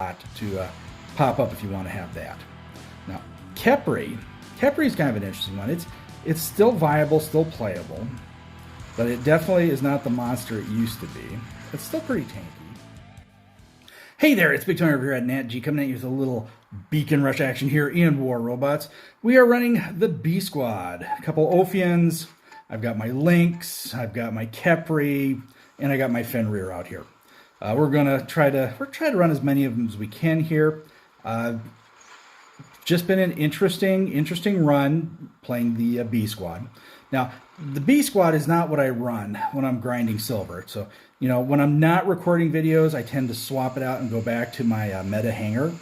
slot to pop up if you want to have that. Now, Khepri is kind of an interesting one. It's still viable, still playable, but it definitely is not the monster it used to be. It's still pretty tanky. Hey there, it's Big Tony over here at Nat G, coming at you with a little beacon rush action here in War Robots. We are running the B Squad. A couple Ophians. I've got my Lynx, I've got my Khepri, and I got my Fenrir out here. We're gonna try to run as many of them as we can here. Just been an interesting run playing the B Squad. Now, the B Squad is not what I run when I'm grinding silver. So, you know, when I'm not recording videos, I tend to swap it out and go back to my meta hanger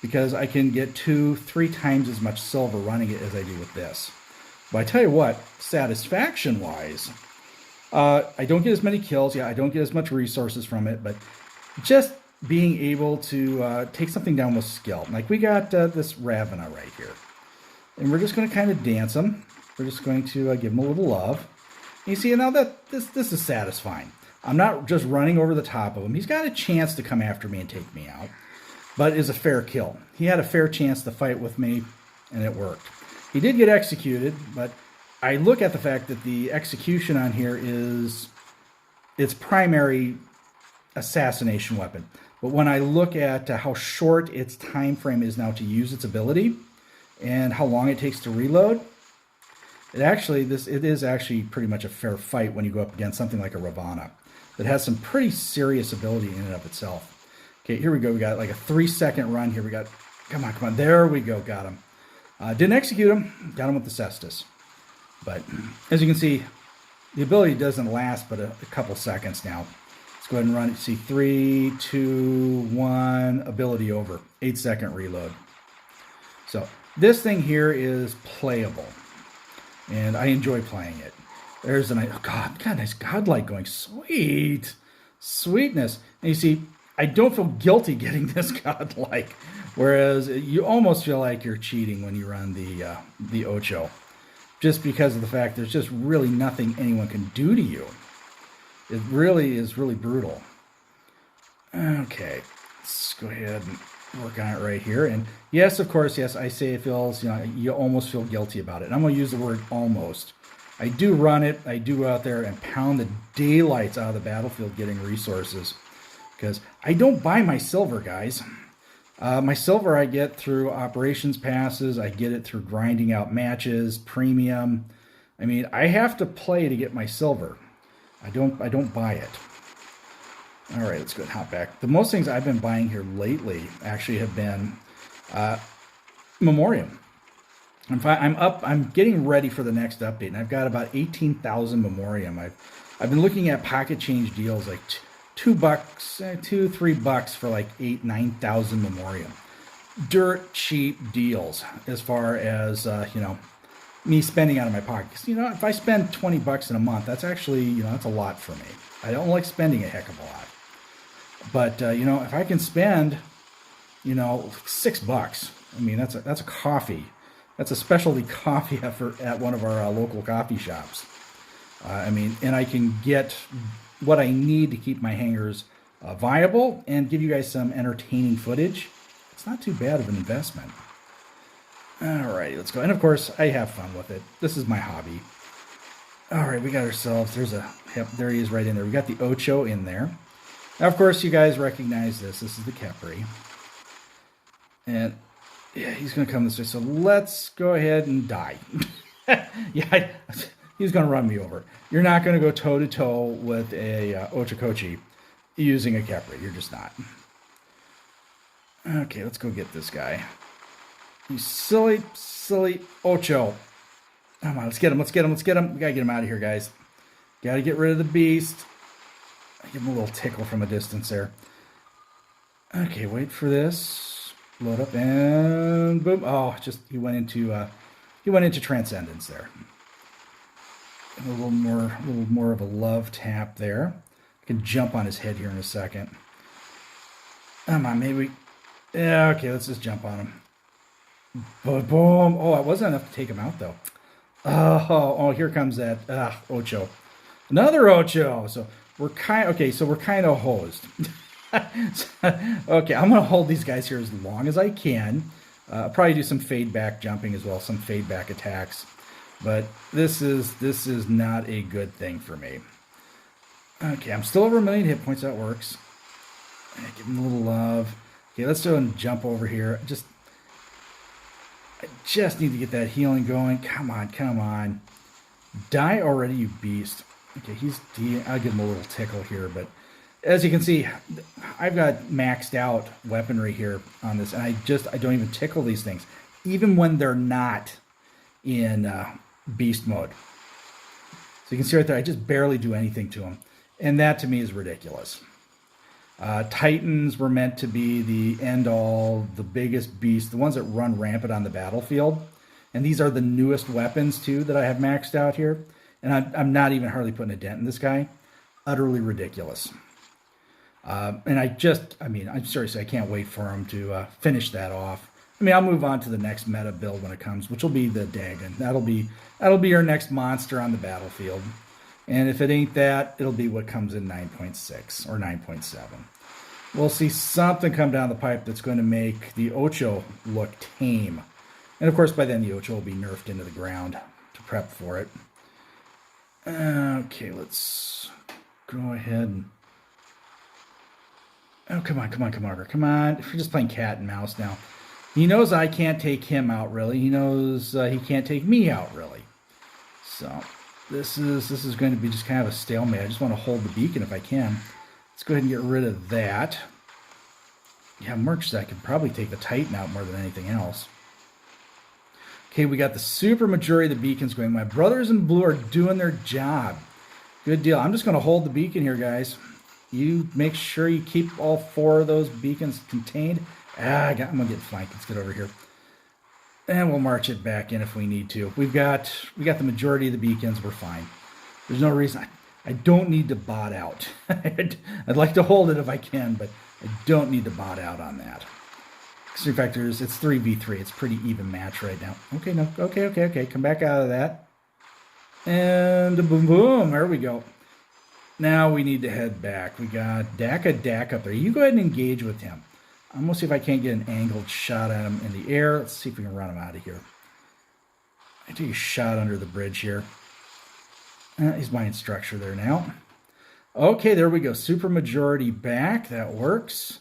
because I can get 2-3 times as much silver running it as I do with this. But I tell you what, satisfaction-wise, I don't get as many kills. Yeah, I don't get as much resources from it, but just being able to take something down with skill. Like we got this Ravana right here. And we're just going to kind of dance him. We're just going to give him a little love. And you see, now that this is satisfying. I'm not just running over the top of him. He's got a chance to come after me and take me out. But it's a fair kill. He had a fair chance to fight with me, and it worked. He did get executed, but I look at the fact that the execution on here is its primary assassination weapon. But when I look at how short its time frame is now to use its ability and how long it takes to reload, it is actually pretty much a fair fight when you go up against something like a Ravana that has some pretty serious ability in and of itself. Okay, here we go. We got like a 3-second run here. We got, come on. There we go. Got him. Didn't execute him. Got him with the Cestus. But as you can see, the ability doesn't last but a couple seconds now. Let's go ahead and run it. See, 3, 2, 1, ability over. 8-second reload. So this thing here is playable, and I enjoy playing it. There's an, oh God, nice godlike going. Sweet. Sweetness. And you see, I don't feel guilty getting this godlike, whereas you almost feel like you're cheating when you run the Ocho, just because of the fact there's just really nothing anyone can do to you. It really is really brutal. Okay, let's go ahead and work on it right here. And yes, of course, yes, I say it feels, you know, you almost feel guilty about it. And I'm going to use the word almost. I do run it. I do go out there and pound the daylights out of the battlefield getting resources, because I don't buy my silver, guys. My silver I get through operations passes. I get it through grinding out matches, premium. I mean, I have to play to get my silver. I don't buy it. All right, let's go and hop back. The most things I've been buying here lately actually have been Memoriam. I'm getting ready for the next update, and I've got about 18,000 Memoriam. I've been looking at pocket change deals like $2, $3 for like 9,000 Memoriam. Dirt cheap deals as far as you know, me spending out of my pocket. 'Cause, you know, if I spend $20 in a month, that's actually, you know, that's a lot for me. I don't like spending a heck of a lot. But you know, if I can spend, you know, $6, I mean, that's a coffee. That's a specialty coffee at one of our local coffee shops. I mean, and I can get what I need to keep my hangars viable and give you guys some entertaining footage. It's not too bad of an investment. All right, let's go. And of course, I have fun with it. This is my hobby. All right, we got ourselves, there he is right in there. We got the Ocho in there. Now, of course, you guys recognize this. This is the Khepri. And yeah, he's going to come this way. So let's go ahead and die. Yeah, he's going to run me over. You're not going to go toe-to-toe with a Ochokochi using a Khepri. You're just not. Okay, let's go get this guy. You silly Ocho. Come on, let's get him. We got to get him out of here, guys. Got to get rid of the beast. Give him a little tickle from a distance there. Okay, wait for this. Load up and boom. Oh, just he went into transcendence there. A little more of a love tap there. I can jump on his head here in a second. Come on, maybe. Yeah, okay, let's just jump on him. Boom. Oh, it wasn't enough to take him out though. Oh, here comes that Ocho. Another Ocho. So we're kind of hosed. Okay, I'm going to hold these guys here as long as I can. Probably do some fade back jumping as well, some fade back attacks. But this is not a good thing for me. Okay, I'm still over 1,000,000 hit points. That works. Give him a little love. Okay, let's go and jump over here. I just need to get that healing going. Come on, come on. Die already, you beast. Okay, I'll give him a little tickle here, but as you can see, I've got maxed out weaponry here on this, and I don't even tickle these things, even when they're not in beast mode. So you can see right there, I just barely do anything to them, and that to me is ridiculous. Titans were meant to be the end-all, the biggest beast, the ones that run rampant on the battlefield. And these are the newest weapons, too, that I have maxed out here. And I'm not even hardly putting a dent in this guy. Utterly ridiculous. And I'm seriously, I can't wait for him to finish that off. I mean, I'll move on to the next meta build when it comes, which will be the Dagon. That'll be our next monster on the battlefield. And if it ain't that, it'll be what comes in 9.6 or 9.7. We'll see something come down the pipe that's going to make the Ocho look tame. And of course, by then the Ocho will be nerfed into the ground to prep for it. Okay, let's go ahead and... Oh, come on, Robert. Come on. If you're just playing cat and mouse now. He knows I can't take him out, really. He knows he can't take me out, really. So... This is going to be just kind of a stalemate. I just want to hold the beacon if I can. Let's go ahead and get rid of that. Yeah, merch that I could probably take the Titan out more than anything else. Okay, we got the super majority of the beacons going. My brothers in blue are doing their job. Good deal. I'm just going to hold the beacon here, guys. You make sure you keep all 4 of those beacons contained. I'm going to get flanked. Let's get over here. And we'll march it back in if we need to. We got the majority of the beacons. We're fine. There's no reason. I don't need to bot out. I'd like to hold it if I can, but I don't need to bot out on that. Extreme factors, it's 3v3. It's pretty even match right now. Okay, no. Okay. Come back out of that. And boom, boom. There we go. Now we need to head back. We got Dak up there. You go ahead and engage with him. I'm going to see if I can't get an angled shot at him in the air. Let's see if we can run him out of here. I take a shot under the bridge here. He's buying structure there now. Okay, there we go. Super majority back. That works.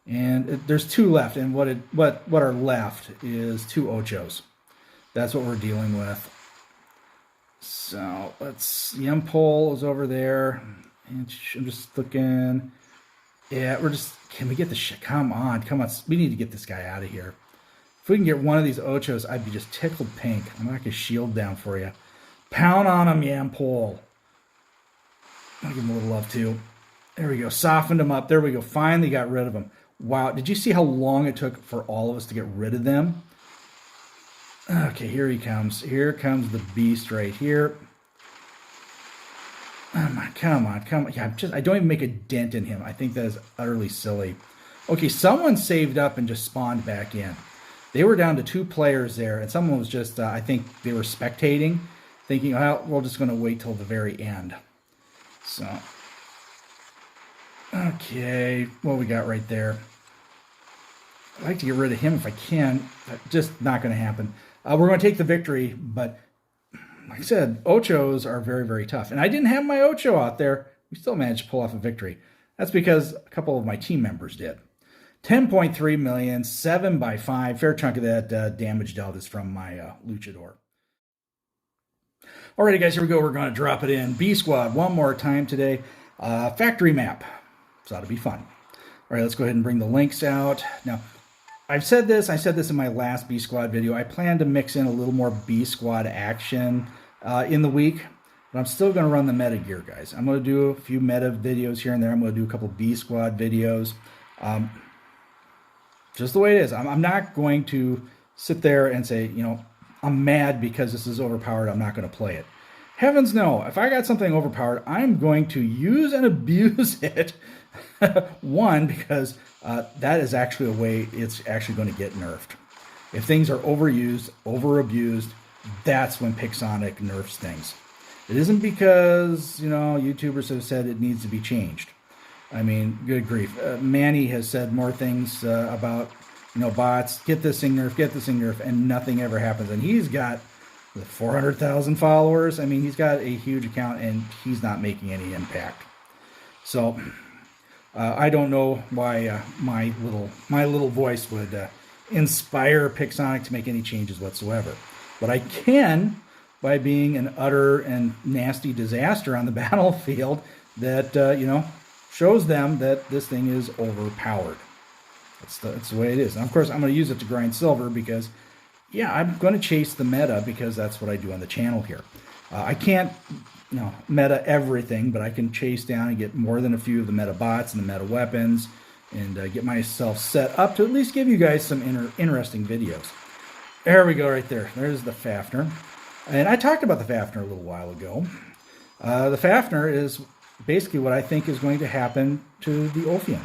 And there's 2 left. And what are left is 2 Ochos. That's what we're dealing with. So let's... Yempole is over there. And I'm just looking... Yeah, can we get the shit? Come on. We need to get this guy out of here. If we can get one of these Ochos, I'd be just tickled pink. I'm going to knock his shield down for you. Pound on him, Yempole. I'll give him a little love, too. There we go. Softened him up. There we go. Finally got rid of him. Wow. Did you see how long it took for all of us to get rid of them? Okay, here he comes. Here comes the beast right here. Come on. Yeah, I don't even make a dent in him. I think that is utterly silly. Okay, someone saved up and just spawned back in. They were down to 2 players there, and someone was just, I think they were spectating, thinking, well, we're just going to wait till the very end. So, okay, what we got right there? I'd like to get rid of him if I can, but just not going to happen. We're going to take the victory, but... Like I said, Ochos are very, very tough. And I didn't have my Ocho out there. We still managed to pull off a victory. That's because a couple of my team members did. 10.3 million, 7 by 5. Fair chunk of that damage dealt is from my Luchador. Alrighty, guys, here we go. We're going to drop it in. B Squad one more time today. Factory map. So that'll be fun. All right, let's go ahead and bring the links out. Now, I said this in my last B Squad video. I plan to mix in a little more B Squad action in the week, but I'm still going to run the meta gear, guys. I'm going to do a few meta videos here and there. I'm going to do a couple B Squad videos. Just the way it is. I'm not going to sit there and say, I'm mad because this is overpowered. I'm not going to play it. Heavens no. If I got something overpowered, I'm going to use and abuse it. One, because that is actually a way it's actually going to get nerfed. If things are overused, over-abused, that's when Pixonic nerfs things. It isn't because, YouTubers have said it needs to be changed. I mean, good grief. Manny has said more things about, bots, get this thing nerfed, and nothing ever happens. And he's got 400,000 followers. I mean, he's got a huge account, and he's not making any impact. So I don't know why my little voice would inspire Pixonic to make any changes whatsoever. But I can by being an utter and nasty disaster on the battlefield that shows them that this thing is overpowered. That's the way it is. And of course, I'm going to use it to grind silver because, I'm going to chase the meta because that's what I do on the channel here. I can't, meta everything, but I can chase down and get more than a few of the meta bots and the meta weapons and get myself set up to at least give you guys some interesting videos. There we go right there. There's the Fafnir. And I talked about the Fafnir a little while ago. The Fafnir is basically what I think is going to happen to the Ophion.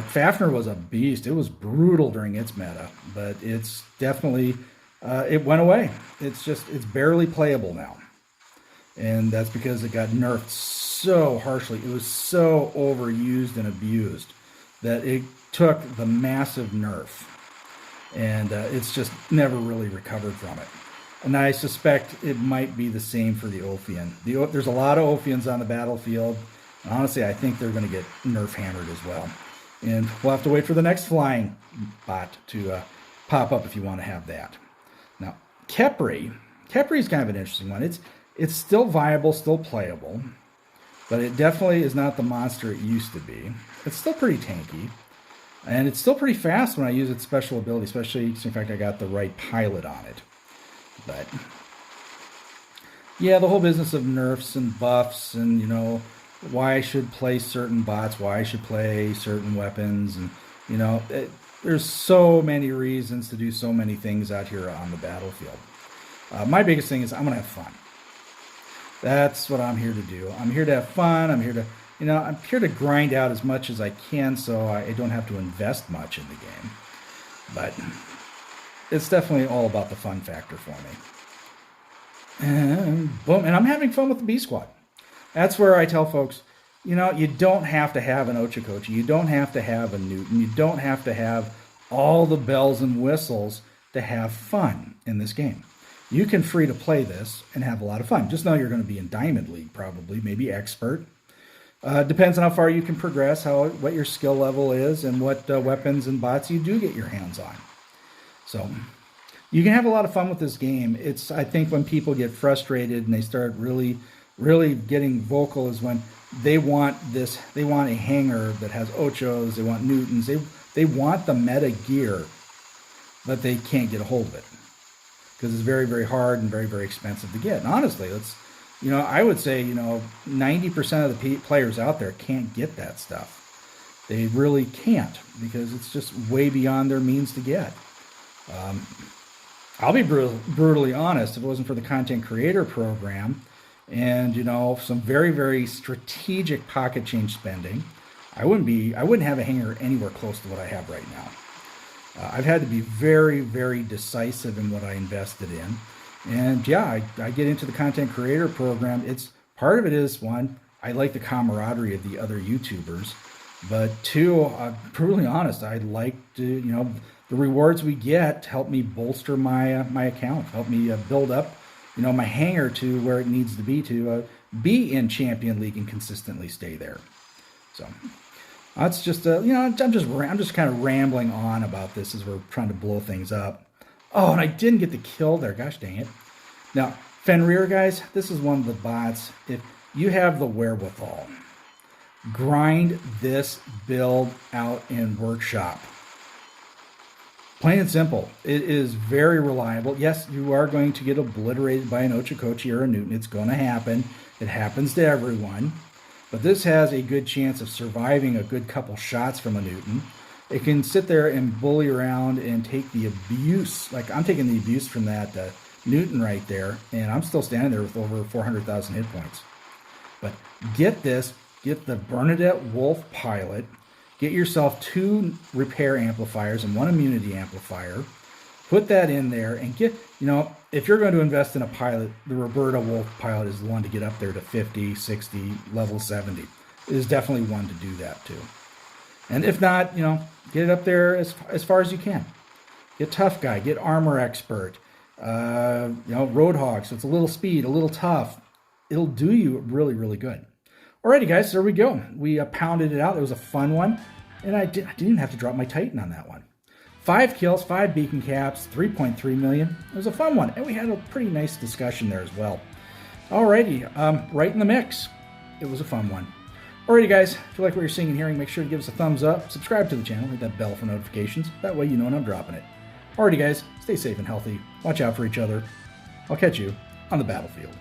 Fafnir was a beast. It was brutal during its meta, but it's definitely, it went away. It's barely playable now. And that's because it got nerfed so harshly. It was so overused and abused that it took the massive nerf. And it's just never really recovered from it. And I suspect it might be the same for the Ophion. There's a lot of Ophions on the battlefield. And honestly, I think they're going to get nerf hammered as well. And we'll have to wait for the next flying bot to pop up if you want to have that. Now, Khepri is kind of an interesting one. It's still viable, still playable, but it definitely is not the monster it used to be. It's still pretty tanky, and it's still pretty fast when I use its special ability, especially in fact I got the right pilot on it. But yeah, the whole business of nerfs and buffs and, why I should play certain bots, why I should play certain weapons, and, there's so many reasons to do so many things out here on the battlefield. My biggest thing is I'm going to have fun. That's what I'm here to do. I'm here to have fun. I'm here to grind out as much as I can so I don't have to invest much in the game. But it's definitely all about the fun factor for me. And boom, and I'm having fun with the B Squad. That's where I tell folks, you don't have to have an Ochokochi. You don't have to have a Newton. You don't have to have all the bells and whistles to have fun in this game. You can free to play this and have a lot of fun. Just know you're going to be in Diamond League probably, maybe Expert. Depends on how far you can progress, what your skill level is, and what weapons and bots you do get your hands on. So you can have a lot of fun with this game. I think when people get frustrated and they start really getting vocal is when they want a hanger that has Ochos, they want Newtons, they want the meta gear, but they can't get a hold of it because it's very, very hard and very, very expensive to get. And honestly, I would say, 90% of the players out there can't get that stuff. They really can't because it's just way beyond their means to get. I'll be brutally honest, if it wasn't for the content creator program, and some very, very strategic pocket change spending, I wouldn't have a hanger anywhere close to what I have right now. I've had to be very, very decisive in what I invested in, and I get into the content creator program. Part of it is, one, I like the camaraderie of the other YouTubers, but two, brutally honest, I like to the rewards we get help me bolster my account, help me build up my hanger to where it needs to be in Champion League and consistently stay there. So that's just I'm just kind of rambling on about this as we're trying to blow things up. Oh, and I didn't get the kill there. Gosh dang it. Now, Fenrir, guys, this is one of the bots. If you have the wherewithal, grind this build out in Workshop. Plain and simple. It is very reliable. Yes, you are going to get obliterated by an Ochokochi or a Newton. It's going to happen. It happens to everyone. But this has a good chance of surviving a good couple shots from a Newton. It can sit there and bully around and take the abuse. Like I'm taking the abuse from that Newton right there, and I'm still standing there with over 400,000 hit points. But get the Bernadette Wulf Pilot. Get yourself 2 repair amplifiers and 1 immunity amplifier. Put that in there and get, if you're going to invest in a pilot, the Roberta Wulf Pilot is the one to get up there to 50, 60, level 70. is definitely one to do that too. And if not, get it up there as far as you can. Get tough guy, get armor expert, roadhog. So it's a little speed, a little tough. It'll do you really, really good. Alrighty, guys, there we go. We pounded it out. It was a fun one, and I didn't even have to drop my Titan on that one. 5 kills, 5 beacon caps, 3.3 million. It was a fun one, and we had a pretty nice discussion there as well. Alrighty, right in the mix. It was a fun one. Alrighty, guys, if you like what you're seeing and hearing, make sure to give us a thumbs up, subscribe to the channel, hit that bell for notifications. That way you know when I'm dropping it. Alrighty, guys, stay safe and healthy. Watch out for each other. I'll catch you on the battlefield.